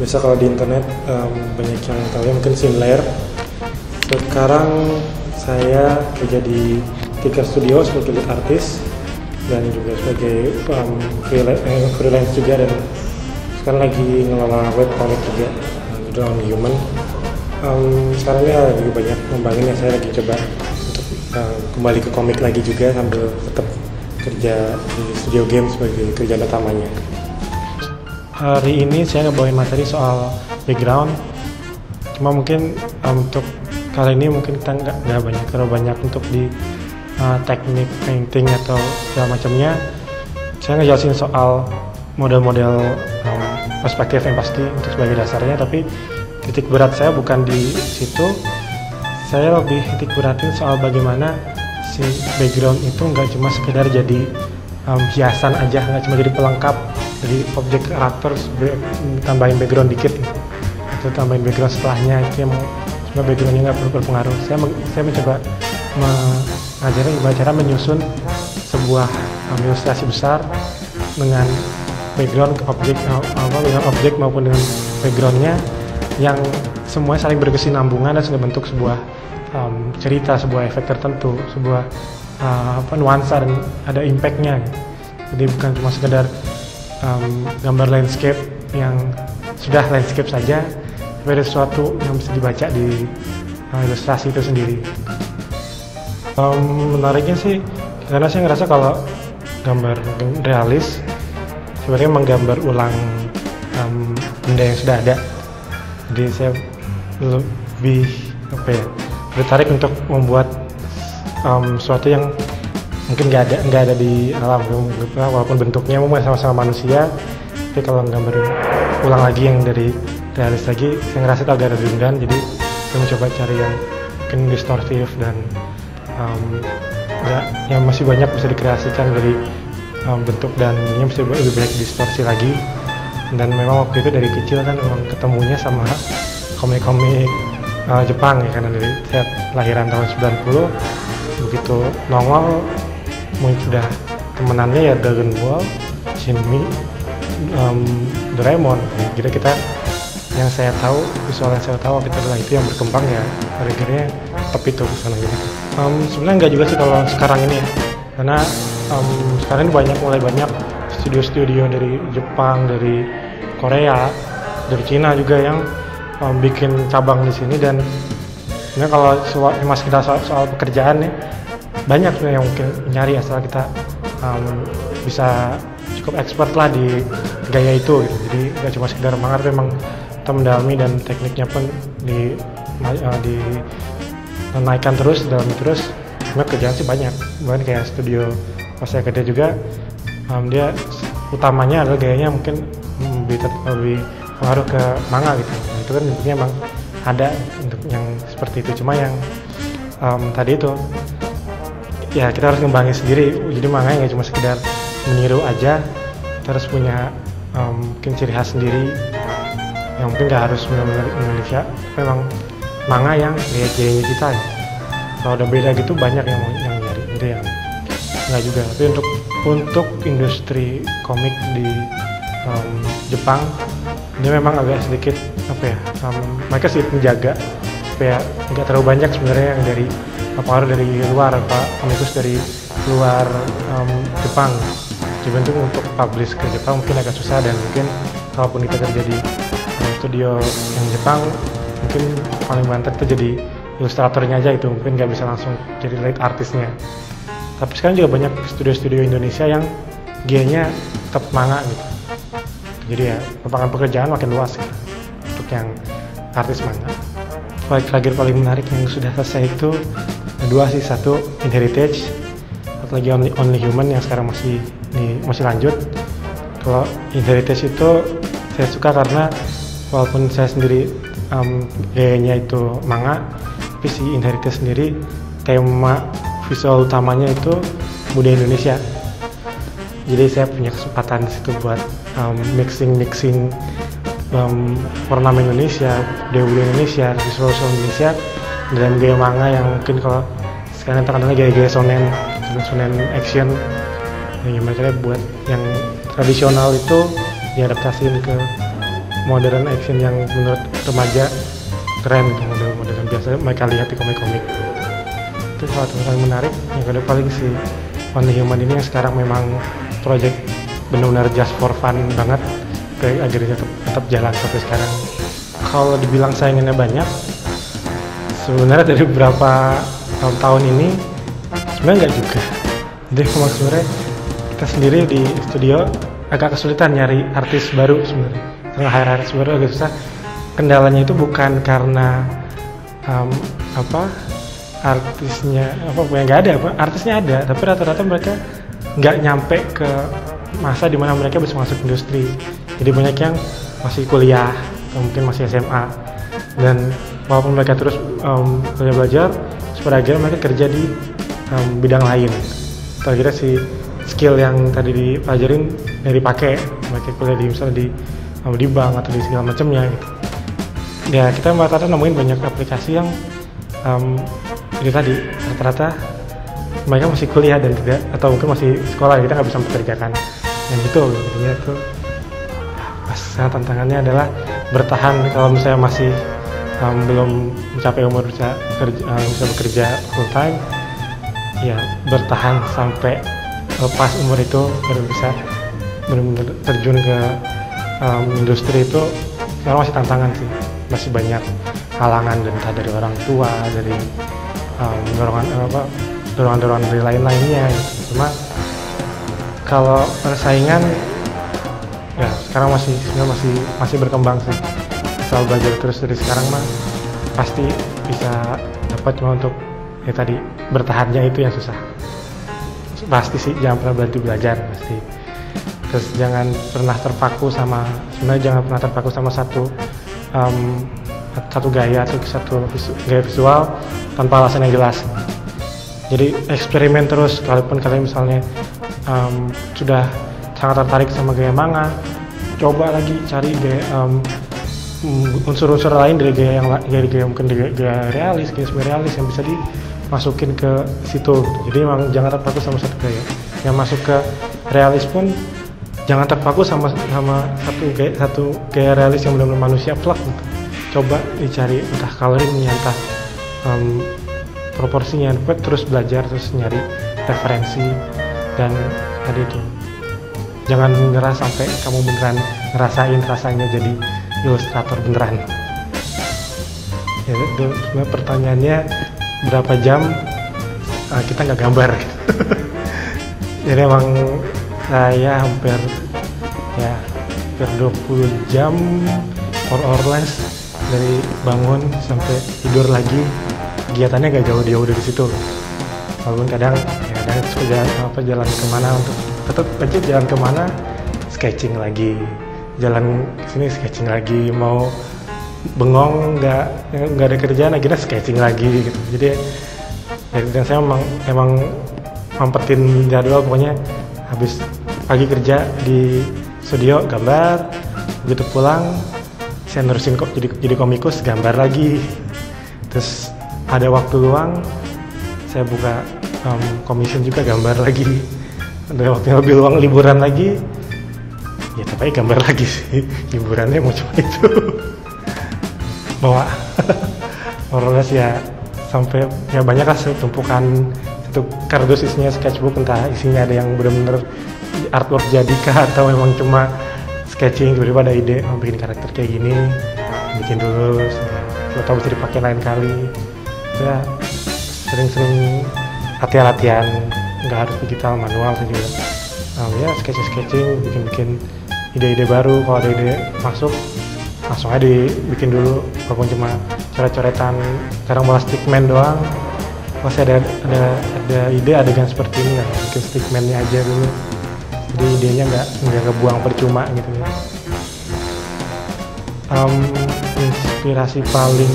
Biasa kalau di internet banyak yang tahu ya, mungkin Sinlayer. Sekarang saya kerja di Ticker Studio sebagai lead artist dan juga sebagai freelance juga, dan sekarang lagi ngelola webcomic juga judul Only Human. Sekarang ya lagi banyak ngembangin ya, saya lagi coba untuk kembali ke komik lagi juga sambil tetap kerja di studio game sebagai kerjaan utamanya. Hari ini saya ngebawain materi soal background, cuma mungkin untuk kali ini mungkin kita nggak terlalu banyak untuk di teknik painting atau segala macamnya. Saya ngejelasin soal model-model perspektif yang pasti untuk sebagai dasarnya, tapi titik berat saya bukan di situ. Saya lebih titik beratin soal bagaimana si background itu nggak cuma sekedar jadi hiasan aja, nggak cuma jadi pelengkap jadi objek karakter, tambahin background dikit gitu, atau tambahin background setelahnya, itu yang sebenarnya backgroundnya nggak perlu berpengaruh. Saya mencoba mengajarin gimana cara menyusun sebuah ilustrasi besar dengan background objek maupun dengan backgroundnya yang semuanya saling berkesinambungan dan sudah bentuk sebuah cerita, sebuah efek tertentu, sebuah nuansa dan ada impactnya. Jadi bukan cuma sekedar gambar landscape yang sudah landscape saja, tapi ada sesuatu yang bisa dibaca di ilustrasi itu sendiri. Menariknya sih karena saya ngerasa kalau gambar realis sebenarnya menggambar ulang benda yang sudah ada. Jadi saya lebih tertarik untuk membuat sesuatu yang mungkin nggak ada di alam, walaupun bentuknya mungkin sama-sama manusia, tapi kalau gambar ulang lagi yang dari realis lagi, saya ngerasa itu agak redundan. Jadi saya mencoba cari yang mungkin distortif dan yang masih banyak bisa dikreasikan dari bentuk, dan ini mesti lebih banyak distorsi lagi. Dan memang waktu itu dari kecil kan memang ketemunya sama komik-komik Jepang ya, karena dari saya lahiran tahun 90, begitu nongol mungkin sudah temenannya ya Dragon Ball, Shinmi, Doraemon. Jadi kita yang saya tahu, visual yang saya tahu kita adalah itu yang berkembang ya, akhirnya tetap itu kesana gitu. Sebenarnya enggak juga sih kalau sekarang ini ya, karena sekarang ini mulai banyak studio-studio dari Jepang, dari Korea, dari Cina juga yang bikin cabang di sini. Dan sebenarnya kalau mas kita soal pekerjaan ya, banyak yang mungkin nyari asal kita bisa cukup expert lah di gaya itu gitu. Jadi nggak cuma sekedar manga, tapi memang kita mendalami dan tekniknya pun dinaikkan terus, dalami terus. Sebenarnya kerjaan sih banyak, bahkan kayak studio pas saya kerja juga, dia utamanya adalah gayanya mungkin lebih pengaruh ke manga gitu. Itu kan bentuknya emang ada untuk yang seperti itu, cuma yang tadi itu ya kita harus ngembangin sendiri. Jadi manga nggak cuma sekedar meniru aja, kita harus punya mungkin ciri khas sendiri yang mungkin nggak harus benar-benar Indonesia, tapi memang manga yang gaya-gayanya kita ya. Kalau udah beda gitu banyak yang nyari, itu yang nggak juga. Tapi untuk industri komik di Jepang ini memang agak sedikit mereka sedikit menjaga supaya nggak terlalu banyak sebenarnya yang dari pengaruh dari luar, komikus dari luar Jepang. Jadi untuk publish ke Jepang mungkin agak susah, dan mungkin kalaupun kita kerja di studio yang Jepang, mungkin paling banter itu jadi ilustratornya aja, itu mungkin nggak bisa langsung jadi lead artisnya. Tapi sekarang juga banyak studio-studio Indonesia yang gayanya tetap manga gitu. Jadi ya lapangan pekerjaan makin luas gitu untuk yang artis manga. Terakhir paling menarik yang sudah selesai itu dua sih, satu Inheritage, satu lagi Only Human yang sekarang masih lanjut. Kalau Inheritage itu saya suka karena walaupun saya sendiri gayanya itu manga, tapi si Inheritage sendiri tema visual utamanya itu budaya Indonesia. Jadi saya punya kesempatan di situ buat mixing ornamen Indonesia, budaya Indonesia, visual Indonesia dalam gaya manga yang mungkin kalau sekarang terkenal gaya-gaya shonen action. Yang gimana caranya buat yang tradisional itu diadaptasiin ke modern action yang menurut remaja keren gitu, model-model yang biasa mereka lihat di komik-komik. Itu salah satu yang menarik. Yang kedua paling si Only Human ini yang sekarang memang project benar-benar just for fun banget, kayak akhirnya tetap jalan sampai sekarang. Kalau dibilang saingannya banyak, sebenarnya dari beberapa tahun-tahun ini sebenarnya nggak juga. Jadi sebenarnya kita sendiri di studio agak kesulitan nyari artis baru sebenarnya. Hire artis baru agak susah. Kendalanya itu bukan karena artisnya yang nggak ada, artisnya ada, tapi rata-rata mereka nggak nyampe ke masa dimana mereka bisa masuk industri. Jadi banyak yang masih kuliah atau mungkin masih SMA, dan walaupun mereka terus belajar, pada akhirnya mereka kerja di bidang lain. Akhirnya si skill yang tadi dipelajarin dari dipakai, mereka kuliah di misalnya di bank atau di segala macamnya gitu. Ya kita rata-rata nemuin banyak aplikasi yang itu tadi rata-rata mereka masih kuliah dan tidak, atau mungkin masih sekolah, kita nggak bisa mempekerjakan yang gitu. Jadinya tuh pas tantangannya adalah bertahan kalau misalnya masih belum mencapai umur bisa bekerja full time, ya bertahan sampai lepas umur itu baru bisa benar-benar terjun ke industri. Itu sekarang masih tantangan sih, masih banyak halangan, dan entah dari orang tua, dari dorongan dari lain-lainnya gitu. Cuma kalau persaingan ya sekarang masih berkembang sih. Asal belajar terus dari sekarang mah pasti bisa dapat. Cuma untuk ya tadi bertahannya itu yang susah. Pasti sih jangan pernah berhenti belajar pasti. Terus jangan pernah terpaku sama satu gaya atau satu gaya visual tanpa alasan yang jelas. Jadi eksperimen terus, kalaupun kalian misalnya sudah sangat tertarik sama gaya manga, coba lagi cari gaya unsur-unsur lain dari gaya mungkin gaya realis, gaya semi realis yang bisa dimasukin ke situ. Jadi memang jangan terpaku sama satu gaya. Yang masuk ke realis pun jangan terpaku sama satu gaya realis yang benar-benar manusia plak gitu. Coba dicari entah kalorinya, entah proporsinya, terus belajar, terus nyari referensi, dan tadi itu jangan menyerah sampai kamu beneran ngerasain rasanya jadi ilustrator beneran. Ya itu sebenarnya pertanyaannya berapa jam kita nggak gambar gitu. Jadi emang saya hampir 20 jam or less, dari bangun sampai tidur lagi, kegiatannya gak jauh-jauh dari situ. Walaupun kadang suka jalan kemana, untuk tetap aja jalan kemana, sketching lagi, jalan kesini sketching lagi, mau bengong nggak ada kerjaan akhirnya sketching lagi gitu. Jadi dan saya emang mampetin jadwal, pokoknya habis pagi kerja di studio gambar, begitu pulang saya nerusin kok jadi komikus, gambar lagi. Terus ada waktu luang saya buka commission juga, gambar lagi. Ada waktu yang lebih luang, liburan lagi, ya tapi gambar lagi sih. Liburannya mau cuma itu bawa orangnya ya sampai ya banyak lah, tumpukan satu kardus isinya sketchbook, entah isinya ada yang benar-benar artwork jadikah atau memang cuma sketching. Tiba-tiba ada ide mau bikin karakter kayak gini, bikin dulu, atau bisa dipakai lain kali. Ya sering-sering latihan, nggak harus digital, manual sih juga. Ya sketching, bikin ide-ide baru. Kalau ada ide masuk, langsung aja dibikin dulu, walaupun cuma coret-coretan, kadang malah stickman doang. Masih ada ide adegan seperti ini, ya bikin stickmannya aja dulu. Jadi idenya nggak kebuang percuma gitu ya. Inspirasi paling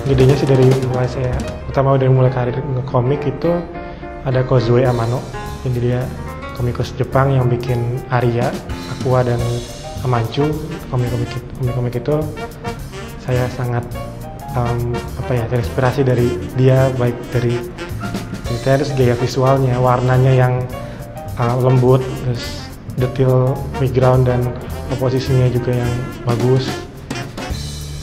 gedenya sih dari mulai karir ngekomik itu ada Kozue Amano. Jadi dia komikus Jepang yang bikin Aria, Aqua, dan Amanchu. Komik-komik itu saya sangat terinspirasi dari dia, baik dari ceritanya, terus gaya visualnya, warnanya yang lembut, terus detail background dan komposisinya juga yang bagus.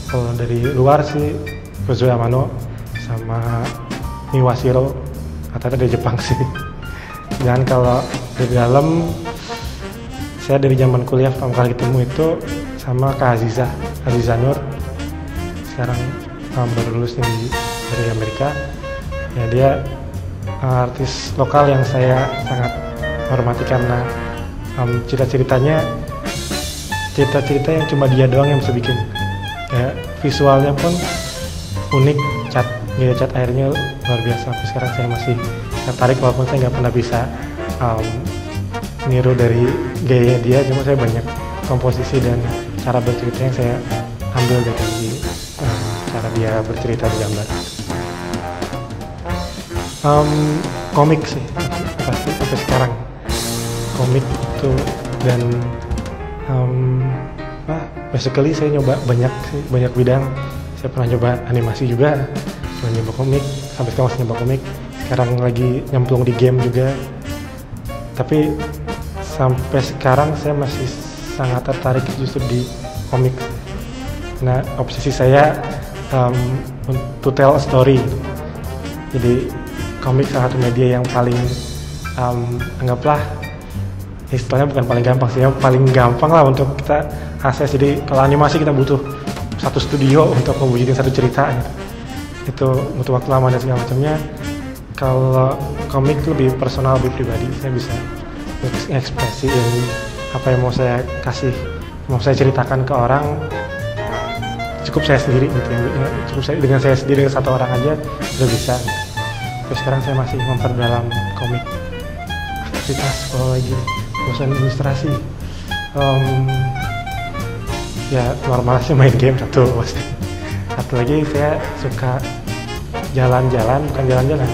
Kalau dari luar sih Kozo Yamano sama Miwashiro, katanya dari Jepang sih. Dan kalau dari dalam, saya dari zaman kuliah pertama kali ketemu itu sama Kak Aziza Nur. Sekarang baru lulus nih dari Amerika. Ya dia artis lokal yang saya sangat hormati karena cerita-cerita yang cuma dia doang yang bisa bikin. Ya, visualnya pun unik, gaya cat airnya luar biasa. Sampai sekarang saya masih tertarik walaupun saya nggak pernah bisa niru dari gaya dia, cuma saya banyak komposisi dan cara bercerita yang saya ambil dari cara dia bercerita di gambar. Komik sih pasti sampai sekarang komik itu, dan basically saya nyoba banyak bidang. Saya pernah nyoba animasi juga, pernah nyoba komik, sampai sekarang masih nyoba komik. Sekarang lagi nyemplung di game juga, tapi sampai sekarang saya masih sangat tertarik justru di komik. Nah, obsesi saya to tell a story. Jadi komik salah satu media yang paling anggaplah istilahnya bukan paling gampang sih, yang paling gampang lah untuk kita akses. Jadi kalau animasi kita butuh satu studio untuk mewujudin satu cerita gitu. Itu butuh waktu lama dan segala macamnya. Kalau komik lebih personal, lebih pribadi, saya bisa ekspresiin apa yang mau saya kasih, mau saya ceritakan ke orang, cukup saya sendiri gitu ya. Cukup dengan saya sendiri, dengan satu orang aja udah bisa. Terus sekarang saya masih memperdalam komik. Aktivitas kalau lagi bosan ilustrasi, ya normal sih main game satu pasti. Satu lagi saya suka jalan-jalan, bukan jalan-jalan,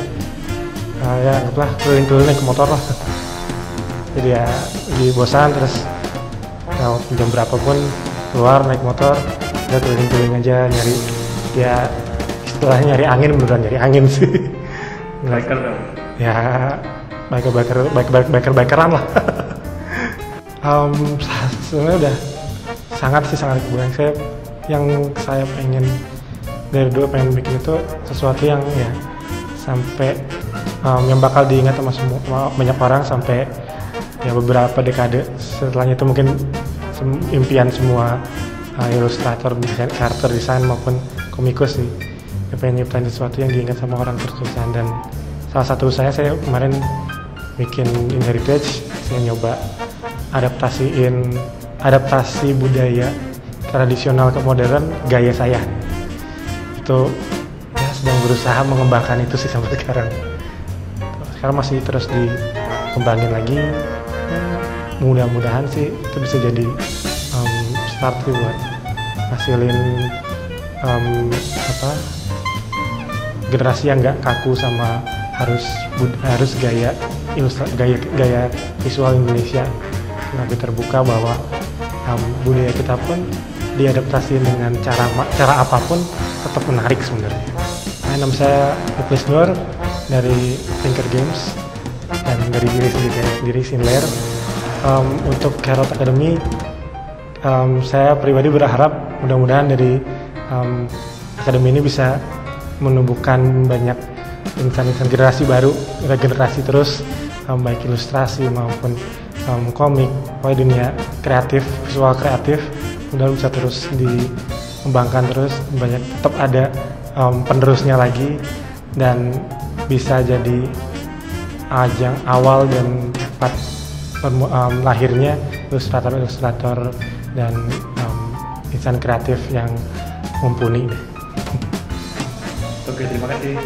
ya anggaplah keliling-keliling naik motor lah. Jadi ya lagi bosan terus jam berapapun keluar naik motor, udah keliling-keliling aja nyari, ya istilahnya nyari angin, beneran nyari angin sih. Biker dong. Ya biker-bikeran lah. Sebenarnya udah sangat kebutuhan saya. Yang saya pengen dari dulu pengen bikin itu sesuatu yang ya sampai yang bakal diingat sama banyak orang sampai ya beberapa dekade setelahnya. Itu mungkin impian semua ilustrator, karakter desain maupun komikus sih. Saya pengen nyiptain sesuatu yang diingat sama orang terus-terusan. Dan salah satu saya kemarin bikin Inheritage, saya nyoba adaptasi budaya tradisional ke modern gaya saya. Itu ya sedang berusaha mengembangkan itu sih sampai sekarang. Sekarang masih terus dikembangin lagi. Mudah-mudahan sih itu bisa jadi start buat hasilin generasi yang nggak kaku sama harus gaya visual Indonesia. Lebih terbuka bahwa budaya kita pun diadaptasi dengan cara apapun tetap menarik sebenarnya. Nama saya Muklis Nur dari Thinker Games dan dari diri Sinlair. Untuk Carrot Academy, saya pribadi berharap mudah-mudahan dari akademi ini bisa menumbuhkan banyak insan-insan generasi baru, regenerasi terus, baik ilustrasi maupun komik, dunia kreatif, visual kreatif, udah bisa terus dikembangkan terus, banyak tetap ada penerusnya lagi, dan bisa jadi ajang awal dan tempat lahirnya ilustrator dan insan kreatif yang mumpuni. Oke, terima kasih.